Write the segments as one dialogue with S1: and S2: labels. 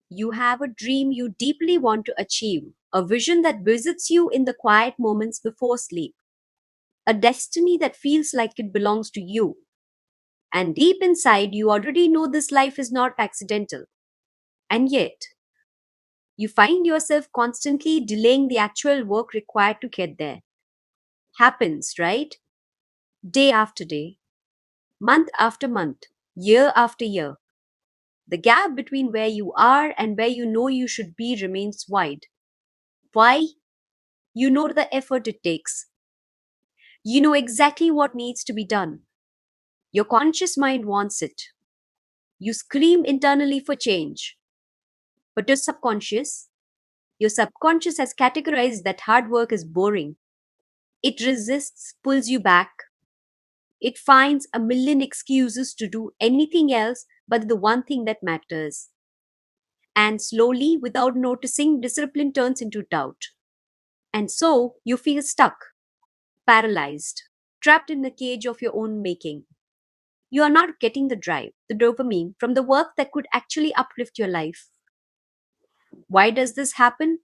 S1: You have a dream you deeply want to achieve, a vision that visits you in the quiet moments before sleep, a destiny that feels like it belongs to you. And deep inside, you already know this life is not accidental. And yet, you find yourself constantly delaying the actual work required to get there. Happens, right? Day after day, month after month, year after year. The gap between where you are and where you know you should be remains wide. Why? You know the effort it takes. You know exactly what needs to be done. Your conscious mind wants it. You scream internally for change. But your subconscious has categorized that hard work is boring. It resists, pulls you back. It finds a million excuses to do anything else but the one thing that matters. And slowly, without noticing, discipline turns into doubt. And so you feel stuck, paralyzed, trapped in the cage of your own making. You are not getting the drive, the dopamine from the work that could actually uplift your life. Why does this happen?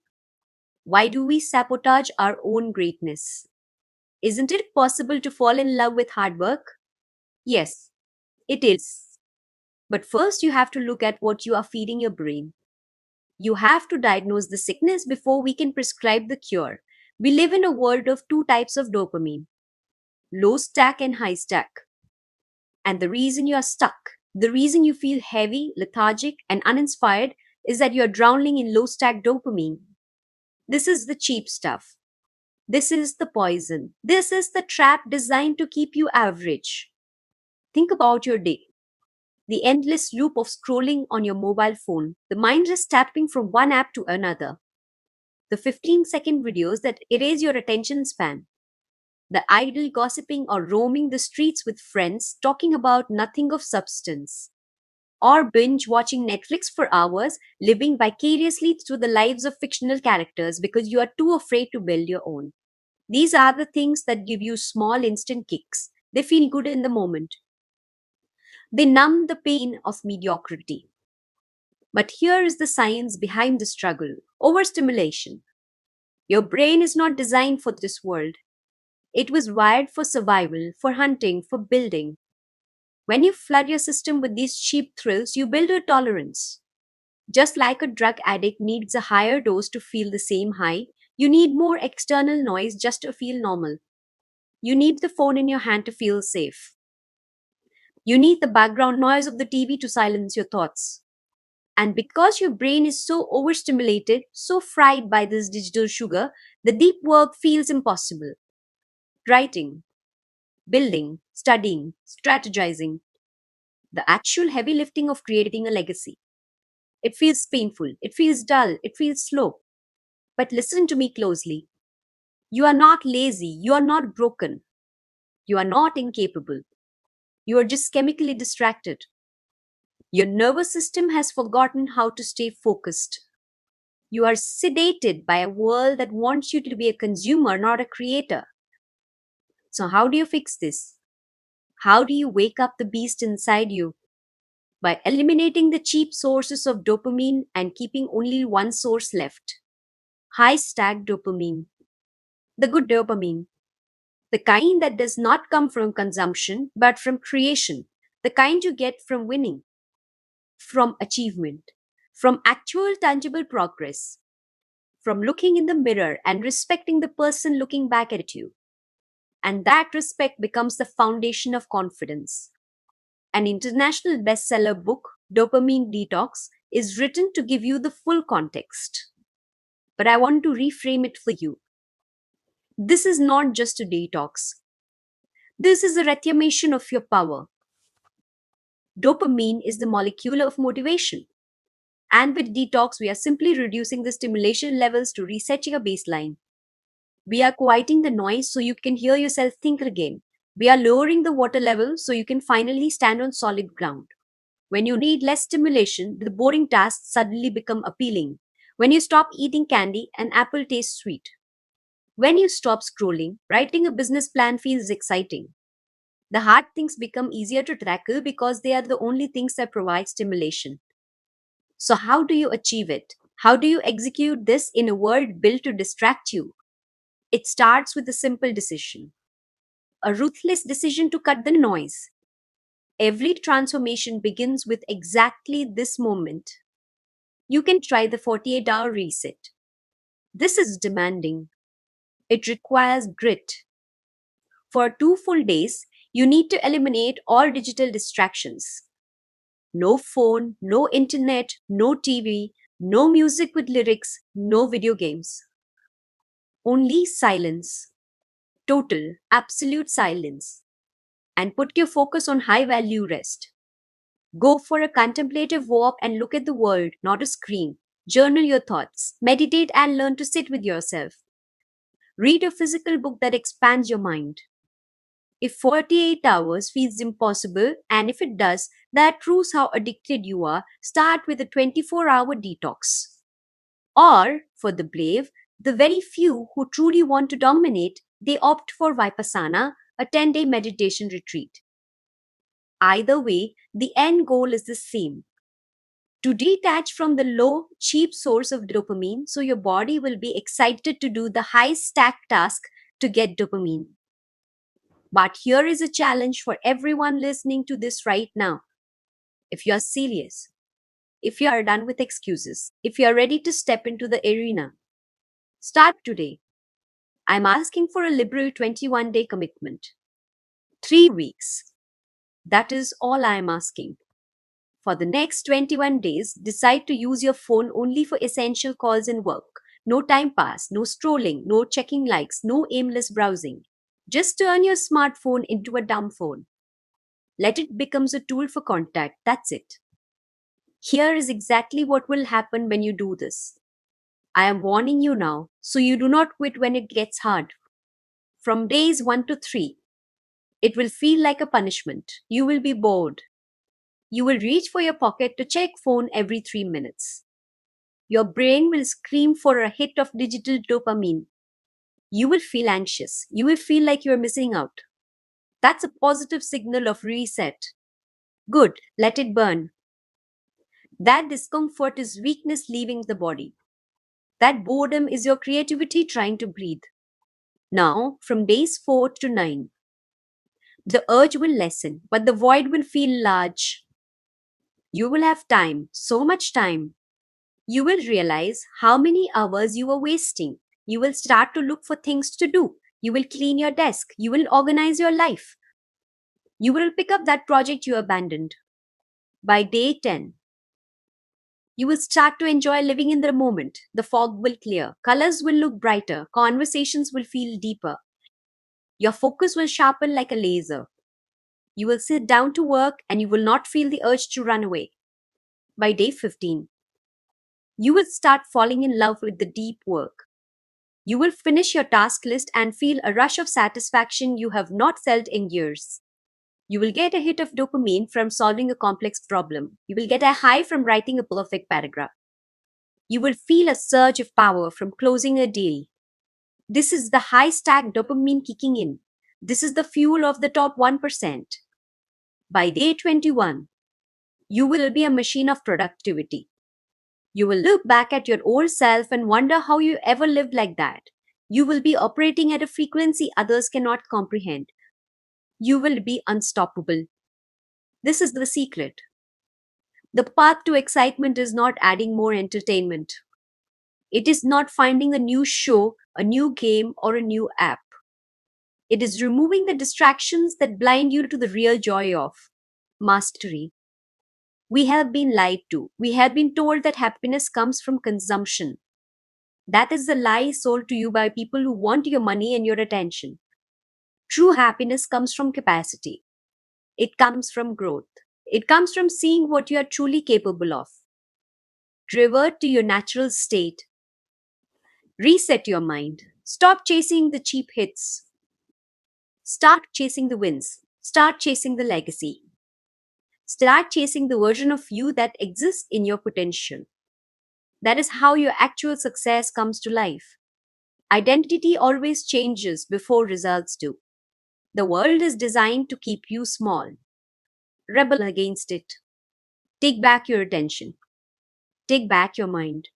S1: Why do we sabotage our own greatness? Isn't it possible to fall in love with hard work? Yes, it is. But first, you have to look at what you are feeding your brain. You have to diagnose the sickness before we can prescribe the cure. We live in a world of two types of dopamine, low stack and high stack. And the reason you are stuck, the reason you feel heavy, lethargic, and uninspired is that you are drowning in low stack dopamine. This is the cheap stuff. This is the poison. This is the trap designed to keep you average. Think about your day. The endless loop of scrolling on your mobile phone, the mindless tapping from one app to another, the 15-second videos that erase your attention span, the idle gossiping or roaming the streets with friends talking about nothing of substance, or binge watching Netflix for hours, living vicariously through the lives of fictional characters because you are too afraid to build your own. These are the things that give you small instant kicks. They feel good in the moment. They numb the pain of mediocrity. But here is the science behind the struggle: overstimulation. Your brain is not designed for this world. It was wired for survival, for hunting, for building. When you flood your system with these cheap thrills, you build a tolerance. Just like a drug addict needs a higher dose to feel the same high, you need more external noise just to feel normal. You need the phone in your hand to feel safe. You need the background noise of the TV to silence your thoughts. And because your brain is so overstimulated, so fried by this digital sugar, the deep work feels impossible. Writing, building, studying, strategizing, the actual heavy lifting of creating a legacy. It feels painful, it feels dull, it feels slow. But listen to me closely. You are not lazy, you are not broken, you are not incapable. You are just chemically distracted. Your nervous system has forgotten how to stay focused. You are sedated by a world that wants you to be a consumer, not a creator. So, how do you fix this? How do you wake up the beast inside you? By eliminating the cheap sources of dopamine and keeping only one source left: high stack dopamine, the good dopamine, the kind that does not come from consumption but from creation, the kind you get from winning, from achievement, from actual tangible progress, from looking in the mirror and respecting the person looking back at you. And that respect becomes the foundation of confidence. An international bestseller book, Dopamine Detox, is written to give you the full context. But I want to reframe it for you. This is not just a detox. This is a reclamation of your power. Dopamine is the molecule of motivation. And with detox, we are simply reducing the stimulation levels to reset your baseline. We are quieting the noise so you can hear yourself think again. We are lowering the water level so you can finally stand on solid ground. When you need less stimulation, the boring tasks suddenly become appealing. When you stop eating candy, an apple tastes sweet. When you stop scrolling, writing a business plan feels exciting. The hard things become easier to tackle because they are the only things that provide stimulation. So, how do you achieve it? How do you execute this in a world built to distract you? It starts with a simple decision, a ruthless decision to cut the noise. Every transformation begins with exactly this moment. You can try the 48-hour reset. This is demanding. It requires grit. For 2 full days, you need to eliminate all digital distractions. No phone, no internet, no TV, no music with lyrics, no video games. Only silence. Total, absolute silence. And put your focus on high value rest. Go for a contemplative walk and look at the world, not a screen. Journal your thoughts. Meditate and learn to sit with yourself. Read a physical book that expands your mind. If 48 hours feels impossible, and if it does, that proves how addicted you are, start with a 24-hour detox. Or, for the brave, the very few who truly want to dominate, they opt for Vipassana, a 10-day meditation retreat. Either way, the end goal is the same: to detach from the low, cheap source of dopamine so your body will be excited to do the high stack task to get dopamine. But here is a challenge for everyone listening to this right now. If you are serious, if you are done with excuses, if you are ready to step into the arena, start today. I'm asking for a liberal 21-day commitment. 3 weeks. That is all I am asking. For the next 21 days, decide to use your phone only for essential calls and work. No time pass, no strolling, no checking likes, no aimless browsing. Just turn your smartphone into a dumb phone. Let it become a tool for contact. That's it. Here is exactly what will happen when you do this. I am warning you now, so you do not quit when it gets hard. From days 1 to 3, it will feel like a punishment. You will be bored. You will reach for your pocket to check phone every 3 minutes. Your brain will scream for a hit of digital dopamine. You will feel anxious. You will feel like you are missing out. That's a positive signal of reset. Good, let it burn. That discomfort is weakness leaving the body. That boredom is your creativity trying to breathe. Now, from days 4 to 9, the urge will lessen, but the void will feel large. You will have time, so much time. You will realize how many hours you are wasting. You will start to look for things to do. You will clean your desk. You will organize your life. You will pick up that project you abandoned. By day 10, you will start to enjoy living in the moment. The fog will clear. Colors will look brighter. Conversations will feel deeper. Your focus will sharpen like a laser. You will sit down to work and you will not feel the urge to run away. By day 15, you will start falling in love with the deep work. You will finish your task list and feel a rush of satisfaction you have not felt in years. You will get a hit of dopamine from solving a complex problem. You will get a high from writing a perfect paragraph. You will feel a surge of power from closing a deal. This is the high stack dopamine kicking in. This is the fuel of the top 1%. By day 21, you will be a machine of productivity. You will look back at your old self and wonder how you ever lived like that. You will be operating at a frequency others cannot comprehend. You will be unstoppable. This is the secret. The path to excitement is not adding more entertainment. It is not finding a new show, a new game, or a new app. It is removing the distractions that blind you to the real joy of mastery. We have been lied to. We have been told that happiness comes from consumption. That is the lie sold to you by people who want your money and your attention. True happiness comes from capacity. It comes from growth. It comes from seeing what you are truly capable of. Revert to your natural state. Reset your mind. Stop chasing the cheap hits. Start chasing the wins. Start chasing the legacy. Start chasing the version of you that exists in your potential. That is how your actual success comes to life. Identity always changes before results do. The world is designed to keep you small. Rebel against it. Take back your attention. Take back your mind.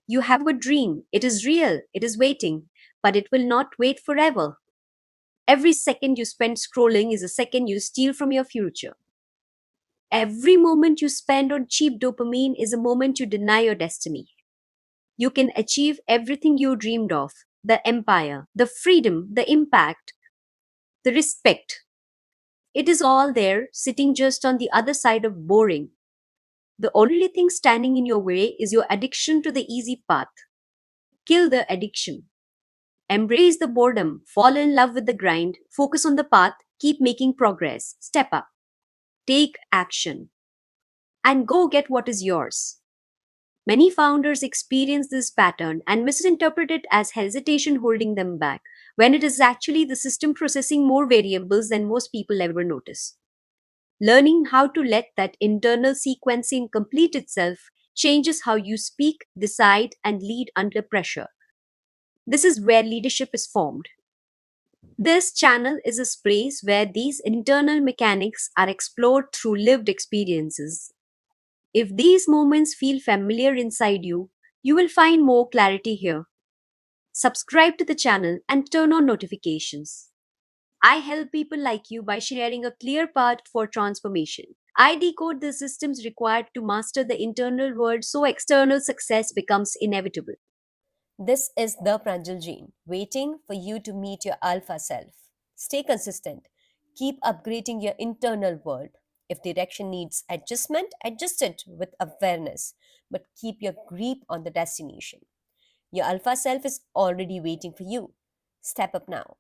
S1: You have a dream. It is real. It is waiting. But it will not wait forever. Every second you spend scrolling is a second you steal from your future. Every moment you spend on cheap dopamine is a moment you deny your destiny. You can achieve everything you dreamed of: the empire, the freedom, the impact, the respect. It is all there, sitting just on the other side of boring. The only thing standing in your way is your addiction to the easy path. Kill the addiction. Embrace the boredom. Fall in love with the grind. Focus on the path. Keep making progress. Step up. Take action. And go get what is yours. Many founders experience this pattern and misinterpret it as hesitation holding them back, when it is actually the system processing more variables than most people ever notice. Learning how to let that internal sequencing complete itself changes how you speak, decide, and lead under pressure. This is where leadership is formed. This channel is a space where these internal mechanics are explored through lived experiences. If these moments feel familiar inside you, you will find more clarity here. Subscribe to the channel and turn on notifications. I help people like you by sharing a clear path for transformation. I decode the systems required to master the internal world so external success becomes inevitable.
S2: This is the Pranjal Jain, waiting for you to meet your alpha self. Stay consistent. Keep upgrading your internal world. If direction needs adjustment, adjust it with awareness, but keep your grip on the destination. Your alpha self is already waiting for you. Step up now.